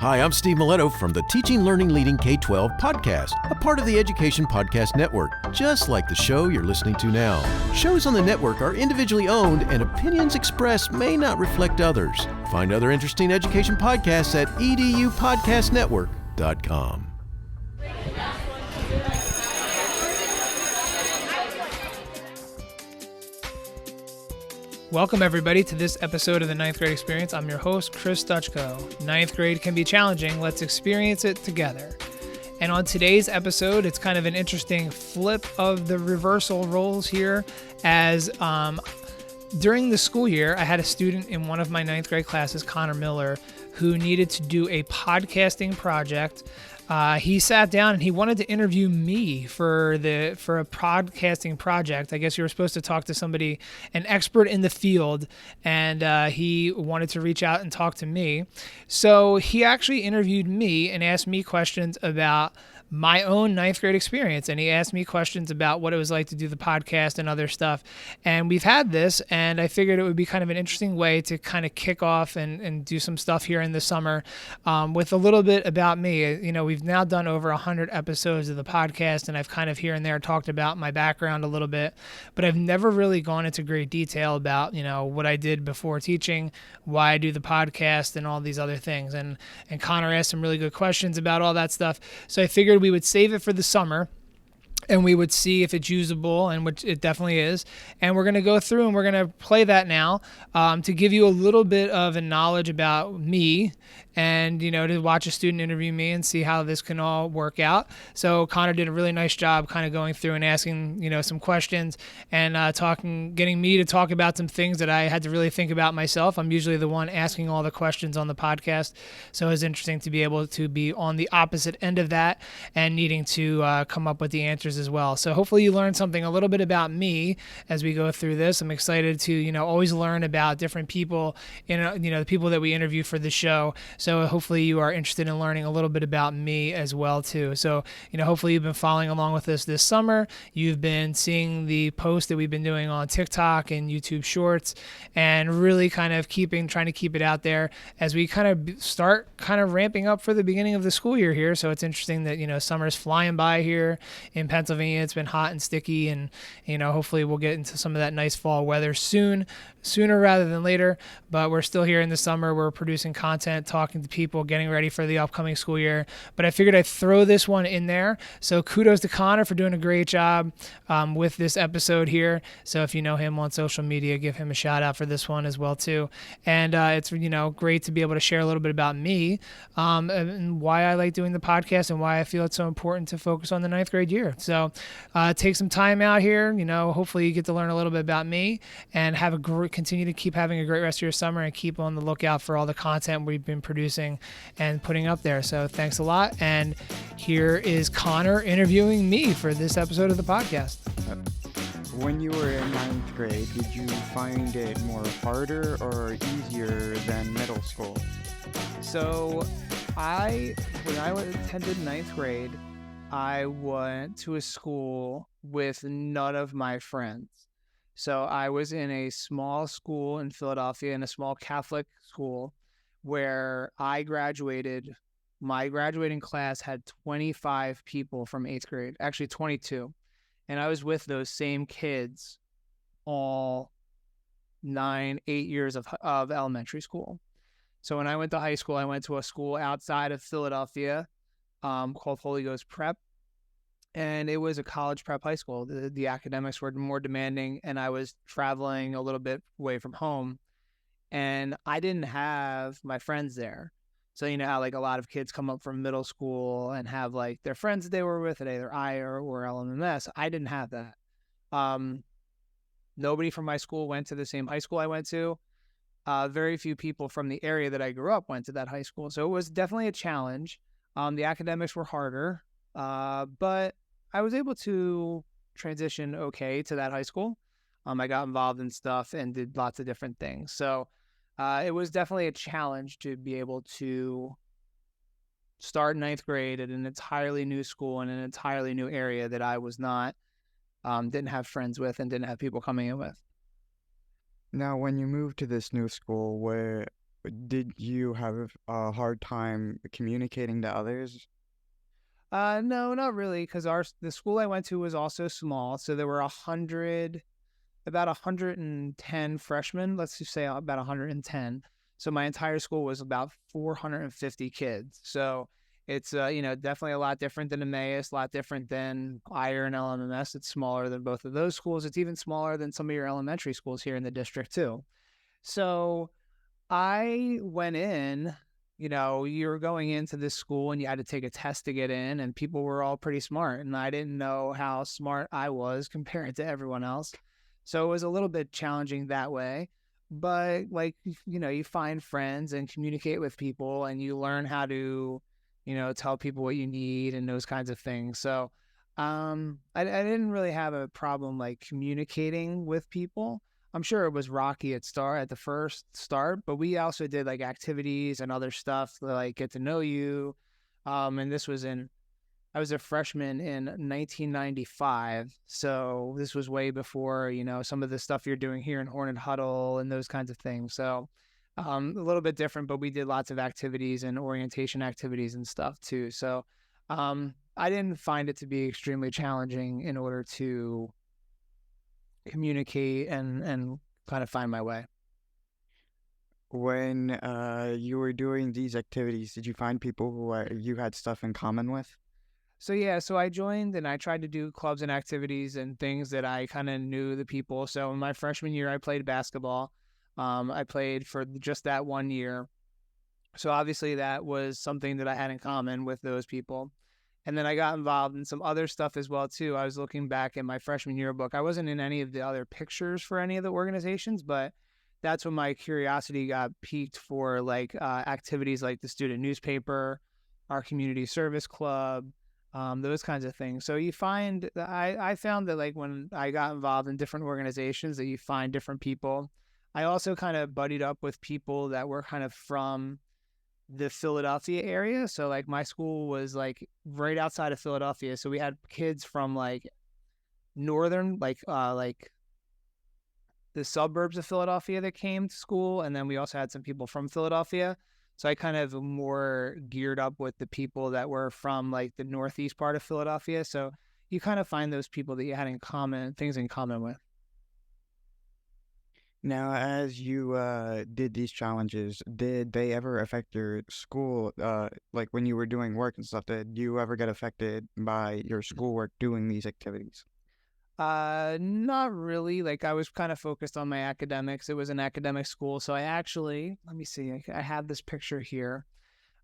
Hi, I'm Steve Miletto from the Teaching, Learning, Leading K-12 podcast, a part of the Education Podcast Network, just like the show you're listening to now. Shows on the network are individually owned, and opinions expressed may not reflect others. Find other interesting education podcasts at edupodcastnetwork.com. Welcome, everybody, to this episode of the Ninth Grade Experience. I'm your host, Chris Dutchko. Ninth grade can be challenging. Let's experience it together. And on today's episode, it's kind of an interesting flip of the reversal roles here, as during the school year, I had a student in one of my ninth grade classes, Connor Miller, who needed to do a podcasting project. He sat down and he wanted to interview me for a podcasting project. I guess you were supposed to talk to somebody, an expert in the field, and he wanted to reach out and talk to me. So he actually interviewed me and asked me questions about my own ninth grade experience. And he asked me questions about what it was like to do the podcast and other stuff. And we've had this, and I figured it would be kind of an interesting way to kind of kick off and do some stuff here in the summer with a little bit about me. You know, we've now done over 100 episodes of the podcast, and I've kind of here and there talked about my background a little bit, but I've never really gone into great detail about, you know, what I did before teaching, why I do the podcast, and all these other things. And Connor asked some really good questions about all that stuff. So I figured we would save it for the summer, and we would see if it's usable, and which it definitely is. And we're going to go through and we're going to play that now to give you a little bit of a knowledge about me, and, you know, to watch a student interview me and see how this can all work out. So Connor did a really nice job kind of going through and asking, you know, some questions and getting me to talk about some things that I had to really think about myself. I'm usually the one asking all the questions on the podcast. So it was interesting to be able to be on the opposite end of that and needing to come up with the answers as well. So hopefully you learned something a little bit about me as we go through this. I'm excited to, you know, always learn about different people, you know, the people that we interview for the show. So hopefully you are interested in learning a little bit about me as well too. So, you know, hopefully you've been following along with us this summer. You've been seeing the posts that we've been doing on TikTok and YouTube Shorts, and really kind of trying to keep it out there as we kind of start kind of ramping up for the beginning of the school year here. So it's interesting that, you know, summer's flying by here in Pennsylvania. It's been hot and sticky, and, you know, hopefully we'll get into some of that nice fall weather sooner rather than later. But we're still here in the summer. We're producing content, talking to people, getting ready for the upcoming school year. But I figured I'd throw this one in there. So kudos to Connor for doing a great job with this episode here. So if you know him on social media, give him a shout out for this one as well too. And it's, you know, great to be able to share a little bit about me and why I like doing the podcast and why I feel it's so important to focus on the ninth grade year. So take some time out here. You know, hopefully you get to learn a little bit about me and continue to keep having a great rest of your summer, and keep on the lookout for all the content we've been producing and putting up there. So thanks a lot. And here is Connor interviewing me for this episode of the podcast. When you were in ninth grade, did you find it more harder or easier than middle school? So when I attended ninth grade, I went to a school with none of my friends. So I was in a small school in Philadelphia, in a small Catholic school, where I graduated. My graduating class had 25 people from 8th grade, actually 22. And I was with those same kids all 8 years of elementary school. So when I went to high school, I went to a school outside of Philadelphia called Holy Ghost Prep. And it was a college prep high school. The academics were more demanding, and I was traveling a little bit away from home. And I didn't have my friends there. So, you know how like a lot of kids come up from middle school and have like their friends that they were with at either I or LMMS. I didn't have that. Nobody from my school went to the same high school I went to. Very few people from the area that I grew up went to that high school. So it was definitely a challenge. The academics were harder, but I was able to transition okay to that high school. I got involved in stuff and did lots of different things. So it was definitely a challenge to be able to start ninth grade at an entirely new school in an entirely new area that I was not, didn't have friends with and didn't have people coming in with. Now, when you moved to this new school, Did you have a hard time communicating to others? No, not really, because the school I went to was also small, so there were about 110 freshmen. Let's just say about 110. So my entire school was about 450 kids. So it's definitely a lot different than Emmaus, a lot different than Iron LMMS. It's smaller than both of those schools. It's even smaller than some of your elementary schools here in the district too. So I went in, you were going into this school and you had to take a test to get in, and people were all pretty smart. And I didn't know how smart I was compared to everyone else. So it was a little bit challenging that way. But, like, you find friends and communicate with people, and you learn how to, tell people what you need and those kinds of things. So I didn't really have a problem like communicating with people. I'm sure it was rocky at the first start, but we also did like activities and other stuff to like get to know you. And I was a freshman in 1995. So this was way before, some of the stuff you're doing here in Hornet Huddle and those kinds of things. So a little bit different, but we did lots of activities and orientation activities and stuff too. So I didn't find it to be extremely challenging in order to communicate and kind of find my way. When you were doing these activities, did you find people who you had stuff in common with? So yeah, so I joined and I tried to do clubs and activities and things that I kind of knew the people. So in my freshman year, I played basketball. I played for just that 1 year. So obviously that was something that I had in common with those people. And then I got involved in some other stuff as well too. I was looking back at my freshman yearbook. I wasn't in any of the other pictures for any of the organizations, but that's when my curiosity got piqued for like activities like the student newspaper, our community service club, those kinds of things. So I found that like when I got involved in different organizations that you find different people. I also kind of buddied up with people that were kind of from the Philadelphia area. So like my school was like right outside of Philadelphia. So we had kids from like northern, like the suburbs of Philadelphia that came to school. And then we also had some people from Philadelphia. So I kind of more geared up with the people that were from like the northeast part of Philadelphia. So you kind of find those people that you had things in common with. Now, as you did these challenges, did they ever affect your school? Like when you were doing work and stuff, did you ever get affected by your schoolwork doing these activities? Not really. Like I was kind of focused on my academics. It was an academic school. So let me see, I have this picture here,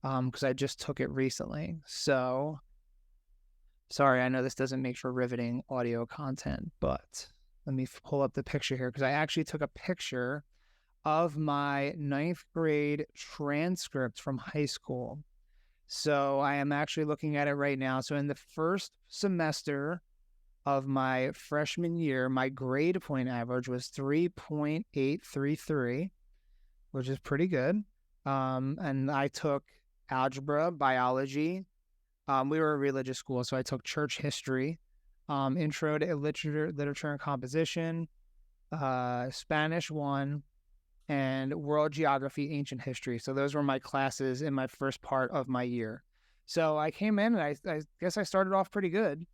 because I just took it recently. So sorry, I know this doesn't make for riveting audio content, but let me pull up the picture here because I actually took a picture of my ninth grade transcript from high school. So I am actually looking at it right now. So in the first semester of my freshman year, my grade point average was 3.833, which is pretty good. And I took algebra, biology. We were a religious school, so I took church history, intro to literature and composition, Spanish 1, and world geography, ancient history. So those were my classes in my first part of my year. So I came in and I guess I started off pretty good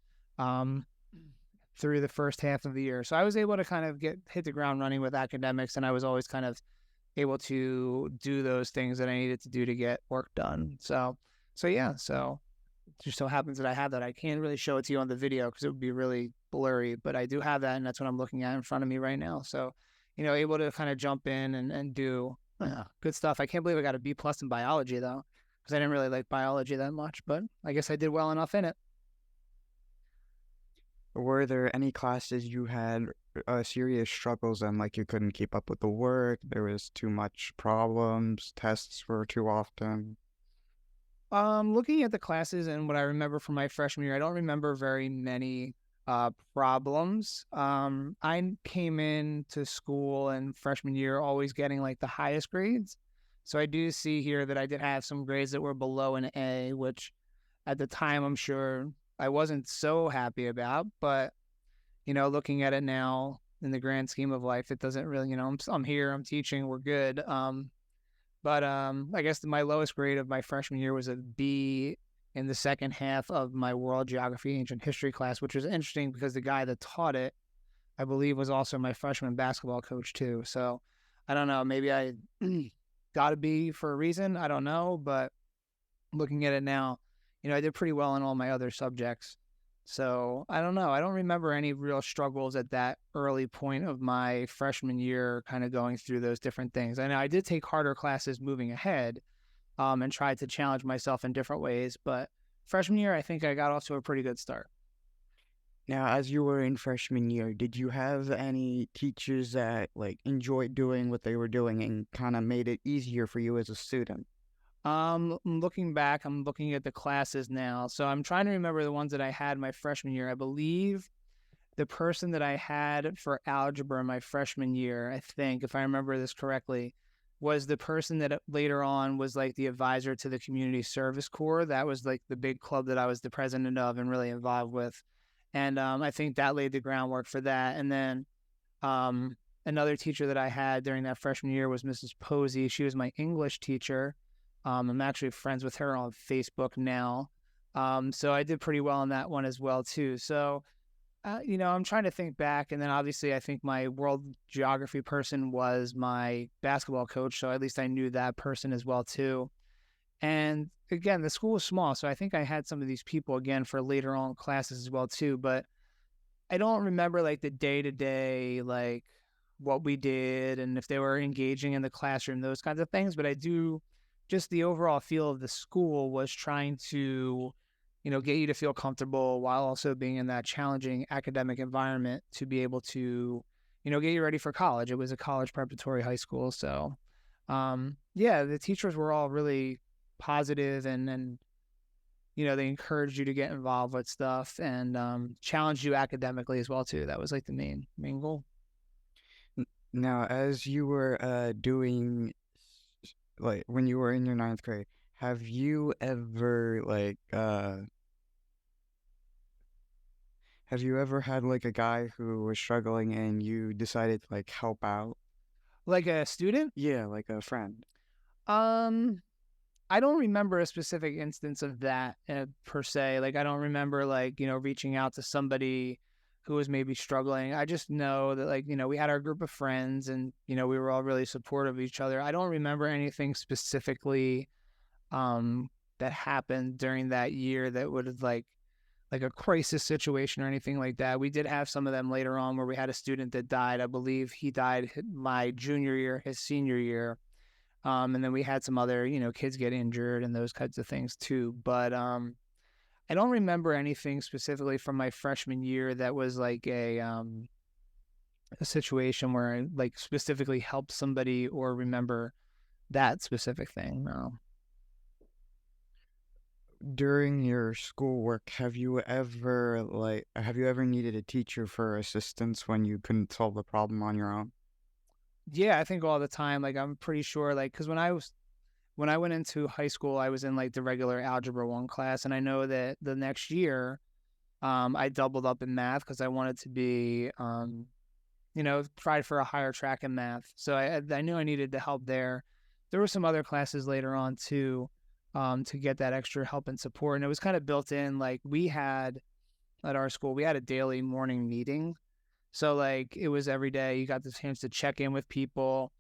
through the first half of the year. So I was able to kind of hit the ground running with academics, and I was always kind of able to do those things that I needed to do to get work done. So yeah, so it just so happens that I have that. I can't really show it to you on the video because it would be really blurry, but I do have that, and that's what I'm looking at in front of me right now. So, able to kind of jump in and do good stuff. I can't believe I got a B+ in biology though, because I didn't really like biology that much, but I guess I did well enough in it. Were there any classes you had serious struggles in, like you couldn't keep up with the work, there was too much problems, tests were too often? Looking at the classes and what I remember from my freshman year, I don't remember very many problems. I came into school in freshman year always getting like the highest grades. So I do see here that I did have some grades that were below an A, which at the time I'm sure I wasn't so happy about. But, looking at it now in the grand scheme of life, it doesn't really, I'm here, I'm teaching, we're good. But I guess my lowest grade of my freshman year was a B in the second half of my world geography ancient history class, which was interesting because the guy that taught it, I believe, was also my freshman basketball coach too. So I don't know, maybe I got a B for a reason. I don't know, but looking at it now, I did pretty well in all my other subjects. So I don't know. I don't remember any real struggles at that early point of my freshman year, kind of going through those different things. I know I did take harder classes moving ahead, and tried to challenge myself in different ways. But freshman year, I think I got off to a pretty good start. Now, as you were in freshman year, did you have any teachers that like enjoyed doing what they were doing and kind of made it easier for you as a student? Looking back, I'm looking at the classes now. So I'm trying to remember the ones that I had my freshman year. I believe the person that I had for algebra my freshman year, I think, if I remember this correctly, was the person that later on was like the advisor to the community service corps. That was like the big club that I was the president of and really involved with. And I think that laid the groundwork for that. And then another teacher that I had during that freshman year was Mrs. Posey. She was my English teacher. I'm actually friends with her on Facebook now. So I did pretty well on that one as well, too. So, I'm trying to think back. And then obviously I think my world geography person was my basketball coach. So at least I knew that person as well, too. And again, the school was small. So I think I had some of these people again for later on classes as well, too. But I don't remember like the day-to-day, like what we did and if they were engaging in the classroom, those kinds of things. But I do, just the overall feel of the school was trying to, get you to feel comfortable while also being in that challenging academic environment to be able to, get you ready for college. It was a college preparatory high school. So, yeah, the teachers were all really positive and they encouraged you to get involved with stuff and challenged you academically as well, too. That was like the main goal. Now, as you were doing, like when you were in your ninth grade, have you ever had like a guy who was struggling and you decided to like help out? Like a student? Yeah, like a friend. Um, I don't remember a specific instance of that per se. Like, I don't remember reaching out to somebody who was maybe struggling. I just know that we had our group of friends and, we were all really supportive of each other. I don't remember anything specifically that happened during that year that would have like a crisis situation or anything like that. We did have some of them later on where we had a student that died. I believe he died my junior year, his senior year. And then we had some other, kids get injured and those kinds of things too. But I don't remember anything specifically from my freshman year that was like a situation where I like specifically helped somebody or remember that specific thing. No. During your schoolwork, have you ever needed a teacher for assistance when you couldn't solve the problem on your own? Yeah, I think all the time. Like I'm pretty sure, like, because when I went into high school, I was in like the regular Algebra 1 class, and I know that the next year, I doubled up in math because I wanted to be, tried for a higher track in math. So I knew I needed the help there. There were some other classes later on too, to get that extra help and support, and it was kind of built in. Like we had at our school, we had a daily morning meeting. So like it was every day. You got the chance to check in with people.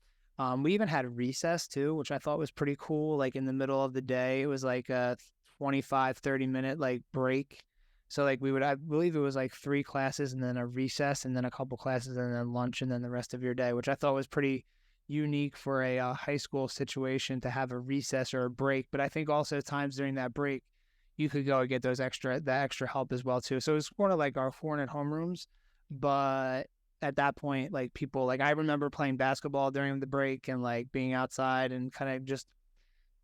We even had recess too, which I thought was pretty cool. Like in the middle of the day, it was like a 25, 30-minute like break. So like I believe it was like 3 classes and then a recess and then a couple classes and then lunch and then the rest of your day, which I thought was pretty unique for a high school situation to have a recess or a break. But I think also times during that break, you could go and get that extra help as well too. So it was sort of like our Hornet homerooms, but at that point, like people, like I remember playing basketball during the break and like being outside and kind of just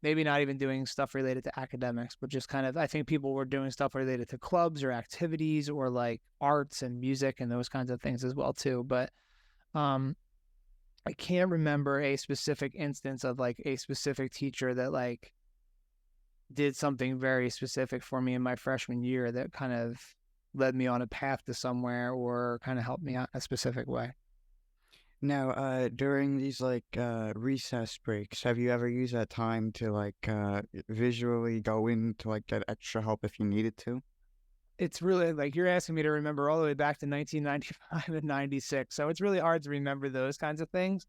maybe not even doing stuff related to academics, but just kind of, I think people were doing stuff related to clubs or activities or like arts and music and those kinds of things as well too. But I can't remember a specific instance of like a specific teacher that like did something very specific for me in my freshman year that kind of led me on a path to somewhere or kind of helped me out in a specific way. Now, during these recess breaks, have you ever used that time to visually go in to like get extra help if you needed to? It's really like you're asking me to remember all the way back to 1995 and 96. So it's really hard to remember those kinds of things.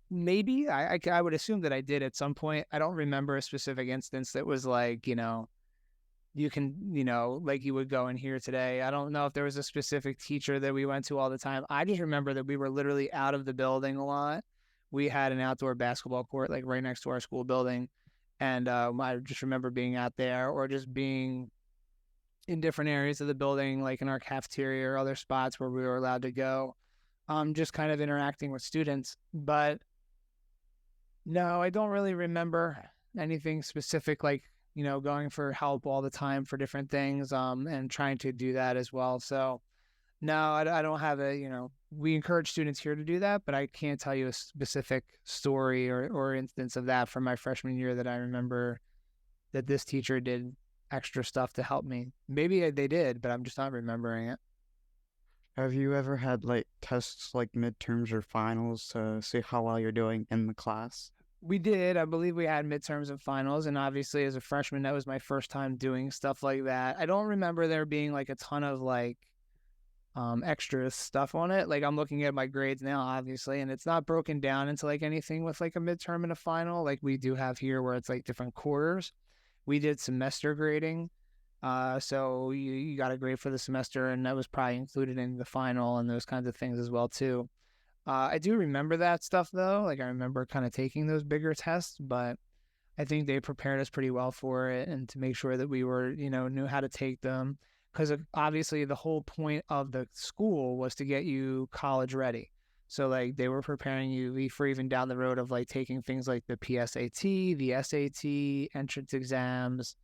Maybe I would assume that I did at some point. I don't remember a specific instance that was like, you can, like you would go in here today. I don't know if there was a specific teacher that we went to all the time. I just remember that we were literally out of the building a lot. We had an outdoor basketball court like right next to our school building. And I just remember being out there or just being in different areas of the building, like in our cafeteria or other spots where we were allowed to go, just kind of interacting with students. But no, I don't really remember anything specific like, going for help all the time for different things, and trying to do that as well. So no, I don't have we encourage students here to do that, but I can't tell you a specific story or instance of that from my freshman year that I remember that this teacher did extra stuff to help me. Maybe they did, but I'm just not remembering it. Have you ever had like tests like midterms or finals to see how well you're doing in the class? We did. I believe we had midterms and finals. And obviously, as a freshman, that was my first time doing stuff like that. I don't remember there being like a ton of extra stuff on it. Like I'm looking at my grades now, obviously, and it's not broken down into like anything with like a midterm and a final like we do have here where it's like different quarters. We did semester grading. So you got a grade for the semester, and that was probably included in the final and those kinds of things as well too. I do remember that stuff though. Like I remember kind of taking those bigger tests, but I think they prepared us pretty well for it and to make sure that we were, knew how to take them. Because obviously the whole point of the school was to get you college ready. So like they were preparing you for even down the road of like taking things like the PSAT, the SAT, entrance exams,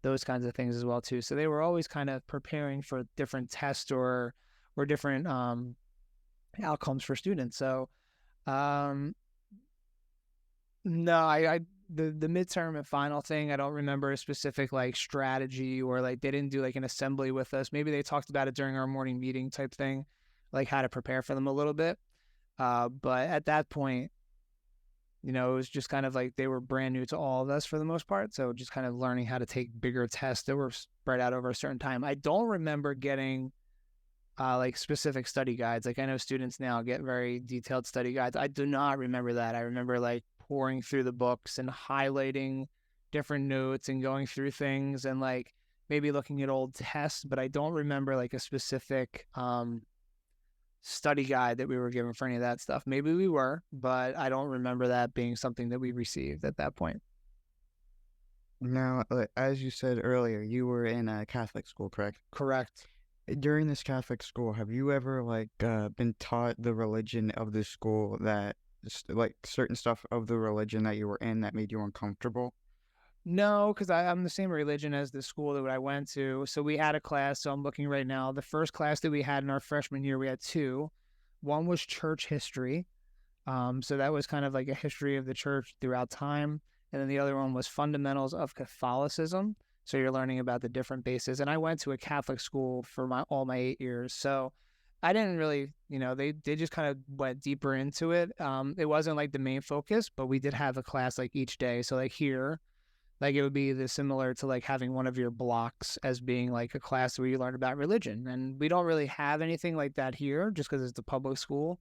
those kinds of things as well too. So they were always kind of preparing for different tests or different outcomes for students. So um, no, I the midterm and final thing, I don't remember a specific like strategy or like they didn't do like an assembly with us. Maybe they talked about it during our morning meeting type thing, like how to prepare for them a little bit. But at that point, it was just kind of like they were brand new to all of us for the most part. So just kind of learning how to take bigger tests that were spread out over a certain time. I don't remember getting like specific study guides. Like I know students now get very detailed study guides. I do not remember that. I remember like pouring through the books and highlighting different notes and going through things and like maybe looking at old tests, but I don't remember like a specific study guide that we were given for any of that stuff. Maybe we were, but I don't remember that being something that we received at that point. Now, as you said earlier, you were in a Catholic school, correct? Correct. During this Catholic school, have you ever been taught the religion of the school that like certain stuff of the religion that you were in that made you uncomfortable? No, because I'm the same religion as the school that I went to. So we had a class. So I'm looking right now. The first class that we had in our freshman year, we had two. One was church history. So that was kind of like a history of the church throughout time. And then the other one was fundamentals of Catholicism. So you're learning about the different bases. And I went to a Catholic school for all my 8 years. So I didn't really, they just kind of went deeper into it. It wasn't like the main focus, but we did have a class like each day. So like here, like it would be similar to like having one of your blocks as being like a class where you learn about religion. And we don't really have anything like that here just because it's a public school.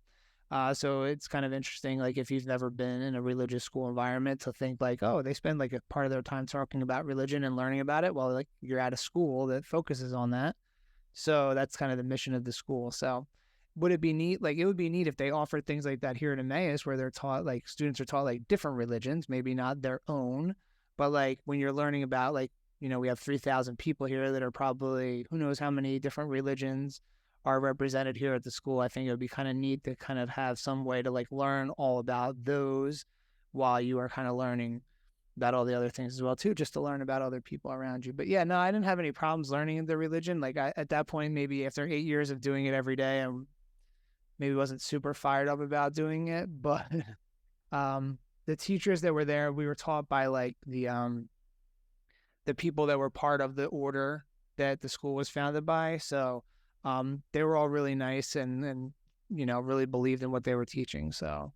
So it's kind of interesting, like if you've never been in a religious school environment to think like, oh, they spend like a part of their time talking about religion and learning about it. Well, like you're at a school that focuses on that. So that's kind of the mission of the school. So would it be neat? Like it would be neat if they offered things like that here at Emmaus where they're taught like students are taught like different religions, maybe not their own, but like when you're learning about like, we have 3,000 people here that are probably who knows how many different religions are represented here at the school. I think it would be kind of neat to kind of have some way to like learn all about those while you are kind of learning about all the other things as well too, just to learn about other people around you. But yeah, no, I didn't have any problems learning the religion. Like at that point, maybe after 8 years of doing it every day, I maybe wasn't super fired up about doing it, but the teachers that were there, we were taught by like the people that were part of the order that the school was founded by. So they were all really nice and really believed in what they were teaching. So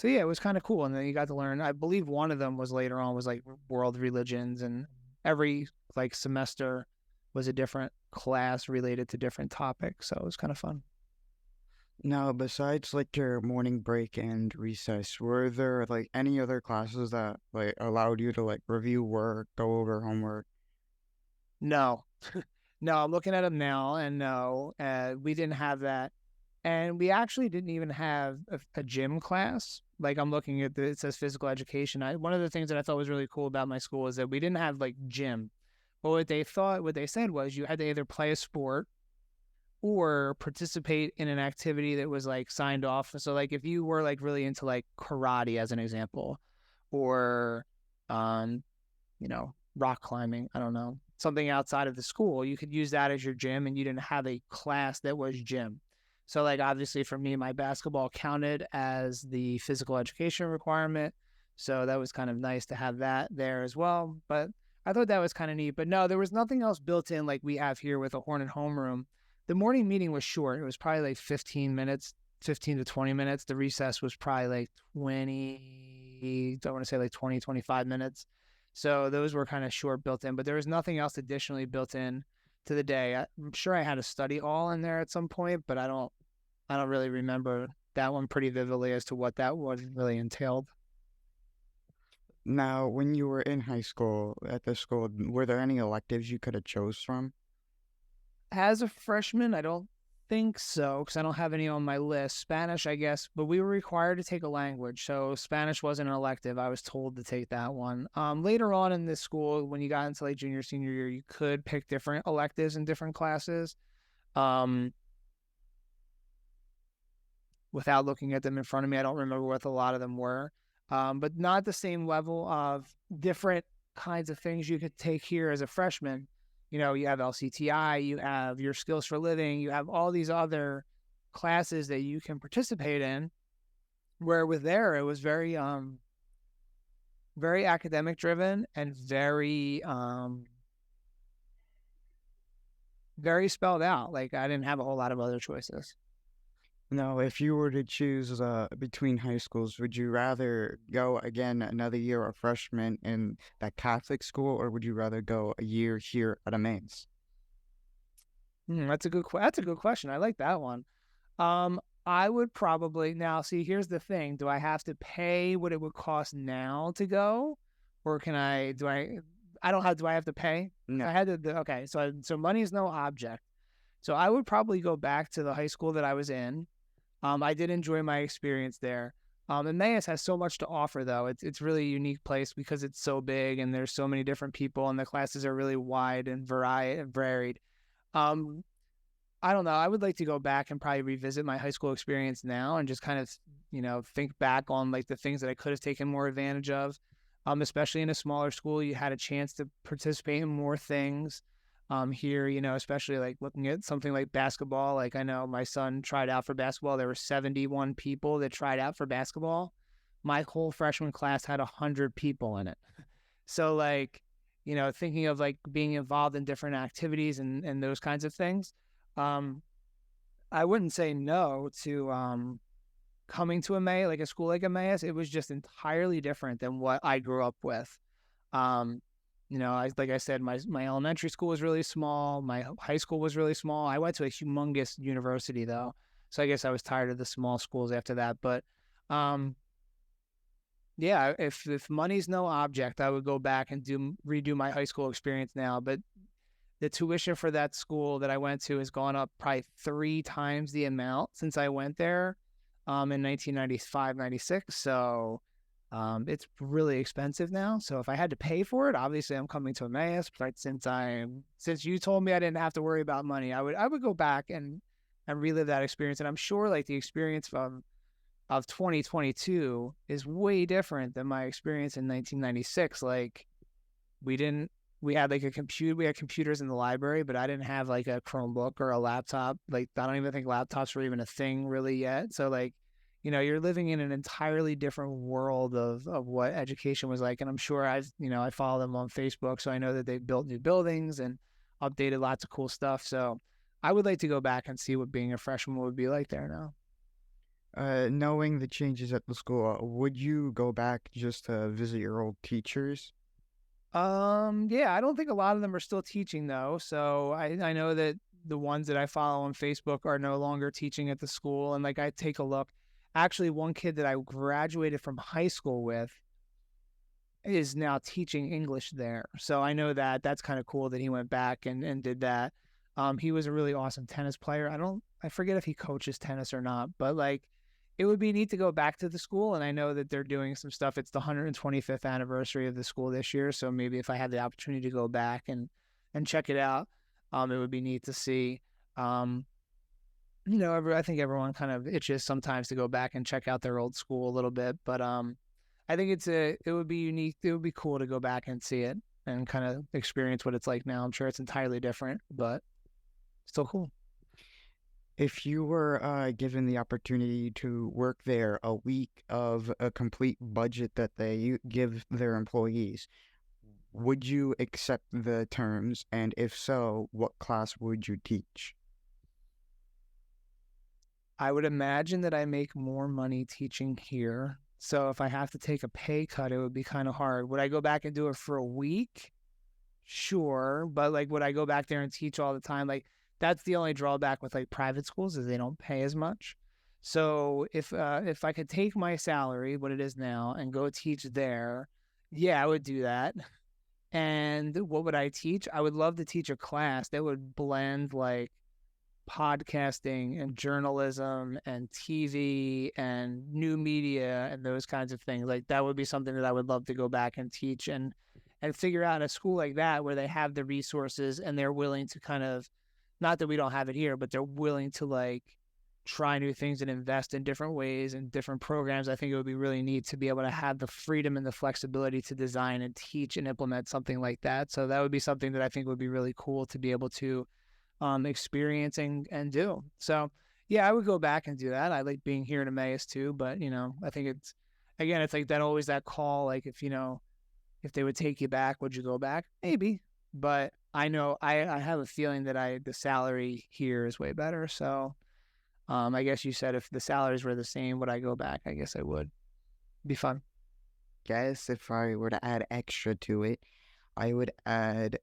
yeah, it was kind of cool. And then you got to learn, I believe one of them was later on was like world religions, and every like semester was a different class related to different topics. So it was kind of fun. Now, besides like your morning break and recess, were there like any other classes that like allowed you to like review work, go over homework? No, no, I'm looking at them now, and no, we didn't have that. And we actually didn't even have a gym class. Like I'm looking at it says physical education. One of the things that I thought was really cool about my school is that we didn't have like gym. But what they said was you had to either play a sport or participate in an activity that was like signed off. So like if you were like really into like karate as an example, or um, rock climbing, I don't know, something outside of the school, you could use that as your gym, and you didn't have a class that was gym. So like obviously for me, my basketball counted as the physical education requirement. So that was kind of nice to have that there as well. But I thought that was kind of neat. But no, there was nothing else built in like we have here with a Hornet homeroom. The morning meeting was short. It was probably like 15 minutes, 15 to 20 minutes. The recess was probably like 20, don't want to say like 20, 25 minutes. So those were kind of short built in, but there was nothing else additionally built in to the day. I'm sure I had a study hall in there at some point, but I don't really remember that one pretty vividly as to what that was really entailed. Now, when you were in high school at the school, were there any electives you could have chose from? As a freshman, I don't think so, because I don't have any on my list. Spanish, I guess, but we were required to take a language, so Spanish wasn't an elective. I was told to take that one. Later on in this school, when you got into like junior, senior year, you could pick different electives in different classes. Without looking at them in front of me, I don't remember what a lot of them were, but not the same level of different kinds of things you could take here as a freshman. You have LCTI, you have your skills for living, you have all these other classes that you can participate in, where with there, it was very, very academic driven and very, very spelled out. Like I didn't have a whole lot of other choices. Now, if you were to choose between high schools, would you rather go again another year a freshman in that Catholic school, or would you rather go a year here at Emmaus? That's a good question. I like that one. I would probably now see. Here's the thing: do I have to pay what it would cost now to go, or can I? Do I? I don't have. Do I have to pay? No. I had to. Okay, so money is no object. So I would probably go back to the high school that I was in. I did enjoy my experience there. Emmaus has so much to offer, though. It's really a unique place because it's so big and there's so many different people, and the classes are really wide and varied. I don't know. I would like to go back and probably revisit my high school experience now and just kind of, think back on like the things that I could have taken more advantage of. Especially in a smaller school, you had a chance to participate in more things. Here, especially like looking at something like basketball. Like I know my son tried out for basketball. There were 71 people that tried out for basketball. My whole freshman class had 100 people in it. So like, thinking of like being involved in different activities and those kinds of things. I wouldn't say no to coming to Emmaus, like a school like Emmaus. It was just entirely different than what I grew up with. Like I said, my elementary school was really small. My high school was really small. I went to a humongous university though, so I guess I was tired of the small schools after that. But, yeah, if money's no object, I would go back and redo my high school experience now. But the tuition for that school that I went to has gone up probably 3 times the amount since I went there, in 1995, 96. So. It's really expensive now. So if I had to pay for it, obviously I'm coming to Emmaus. But since you told me I didn't have to worry about money, I would go back and relive that experience. And I'm sure like the experience of 2022 is way different than my experience in 1996. Like we had like we had computers in the library, but I didn't have like a Chromebook or a laptop. Like I don't even think laptops were even a thing really yet. So like, you're living in an entirely different world of what education was like. And I'm sure I follow them on Facebook. So I know that they've built new buildings and updated lots of cool stuff. So I would like to go back and see what being a freshman would be like there now. Knowing the changes at the school, would you go back just to visit your old teachers? Yeah, I don't think a lot of them are still teaching though. So I know that the ones that I follow on Facebook are no longer teaching at the school. And like I take a look. Actually, one kid that I graduated from high school with is now teaching English there. So I know that that's kind of cool that he went back and did that. He was a really awesome tennis player. I forget if he coaches tennis or not, but like it would be neat to go back to the school. And I know that they're doing some stuff. It's the 125th anniversary of the school this year. So maybe if I had the opportunity to go back and check it out, it would be neat to see. Um, I think everyone kind of itches sometimes to go back and check out their old school a little bit, but I think it would be unique. It would be cool to go back and see it and kind of experience what it's like now. I'm sure it's entirely different, but still cool. If you were given the opportunity to work there a week of a complete budget that they give their employees, would you accept the terms? And if so, what class would you teach? I would imagine that I make more money teaching here. So if I have to take a pay cut, it would be kind of hard. Would I go back and do it for a week? Sure, but like would I go back there and teach all the time? Like that's the only drawback with like private schools is they don't pay as much. So if I could take my salary, what it is now, and go teach there, yeah, I would do that. And what would I teach? I would love to teach a class that would blend like podcasting and journalism and TV and new media and those kinds of things. Like that would be something that I would love to go back and teach and figure out a school like that where they have the resources and they're willing to kind of, not that we don't have it here, but they're willing to like try new things and invest in different ways and different programs. I think it would be really neat to be able to have the freedom and the flexibility to design and teach and implement something like that. So that would be something that I think would be really cool to be able to experience and do. So yeah, I would go back and do that. I like being here in Emmaus too, but I think it's like that always that call, like if they would take you back, would you go back? Maybe. But I know I have a feeling that the salary here is way better. So I guess you said if the salaries were the same, would I go back? I guess I would. Be fun. Guess if I were to add extra to it, I would add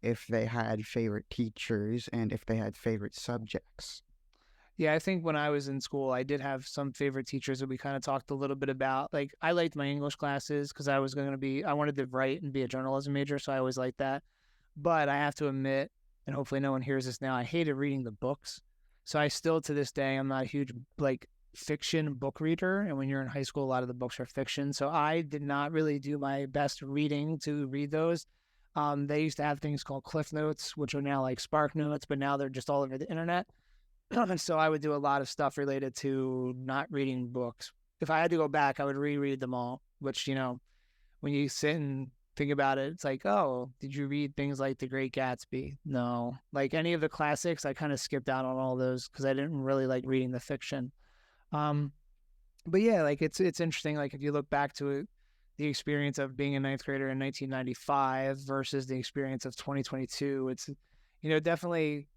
if they had favorite teachers and if they had favorite subjects. Yeah, I think when I was in school, I did have some favorite teachers that we kind of talked a little bit about. Like, I liked my English classes because I wanted to write and be a journalism major, so I always liked that. But I have to admit, and hopefully no one hears this now, I hated reading the books. So I still, to this day, I'm not a huge, like, fiction book reader. And when you're in high school, a lot of the books are fiction. So I did not really do my best reading to read those. They used to have things called Cliff Notes, which are now like Spark Notes, but now they're just all over the internet. So I would do a lot of stuff related to not reading books. If I had to go back, I would reread them all, which, when you sit and think about it, it's like, oh, did you read things like The Great Gatsby? No. Like any of the classics, I kind of skipped out on all those because I didn't really like reading the fiction. But yeah, like it's interesting. Like if you look back to it, the experience of being a ninth grader in 1995 versus the experience of 2022, it's, definitely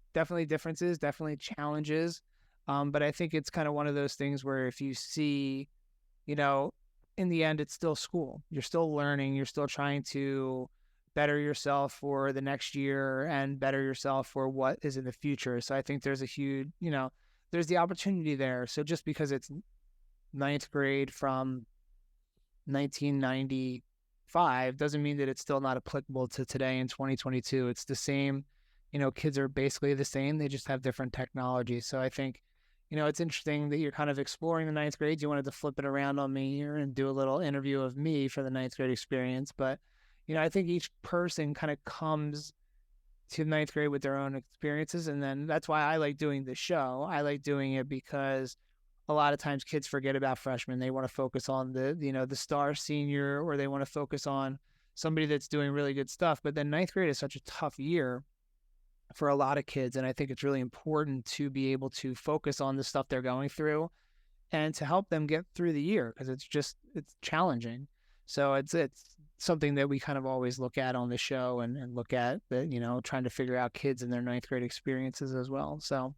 differences, definitely challenges. But I think it's kind of one of those things where if you see, in the end, it's still school. You're still learning. You're still trying to better yourself for the next year and better yourself for what is in the future. So I think there's a huge, there's the opportunity there. So just because it's ninth grade from 1995 doesn't mean that it's still not applicable to today in 2022. It's the same, kids are basically the same. They just have different technologies. So I think, it's interesting that you're kind of exploring the ninth grade. You wanted to flip it around on me here and do a little interview of me for the ninth grade experience. But, I think each person kind of comes to ninth grade with their own experiences. And then that's why I like doing the show. I like doing it because a lot of times kids forget about freshmen. They want to focus on the star senior, or they want to focus on somebody that's doing really good stuff. But then ninth grade is such a tough year for a lot of kids. And I think it's really important to be able to focus on the stuff they're going through and to help them get through the year because it's challenging. So it's something that we kind of always look at on the show and look at that, trying to figure out kids and their ninth grade experiences as well. So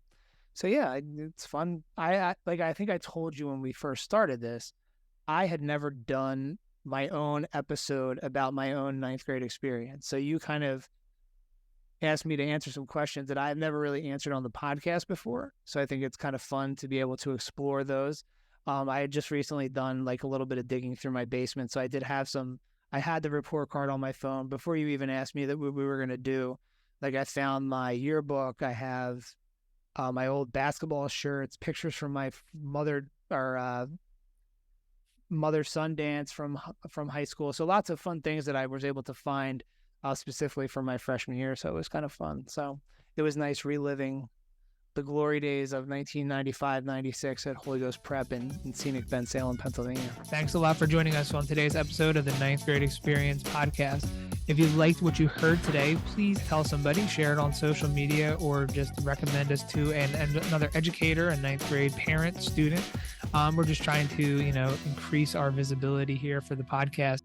So yeah, it's fun. I think I told you when we first started this, I had never done my own episode about my own ninth grade experience. So you kind of asked me to answer some questions that I've never really answered on the podcast before. So I think it's kind of fun to be able to explore those. I had just recently done like a little bit of digging through my basement. So I did have I had the report card on my phone before you even asked me that we were going to do. Like I found my yearbook. I have my old basketball shirts, pictures from my mother-son dance from high school. So lots of fun things that I was able to find specifically for my freshman year. So it was kind of fun. So it was nice reliving the glory days of 1995, 96 at Holy Ghost Prep in scenic Bensalem, Pennsylvania. Thanks a lot for joining us on today's episode of the Ninth Grade Experience podcast. If you liked what you heard today, please tell somebody, share it on social media, or just recommend us to another educator, a ninth grade parent, student. We're just trying to, increase our visibility here for the podcast.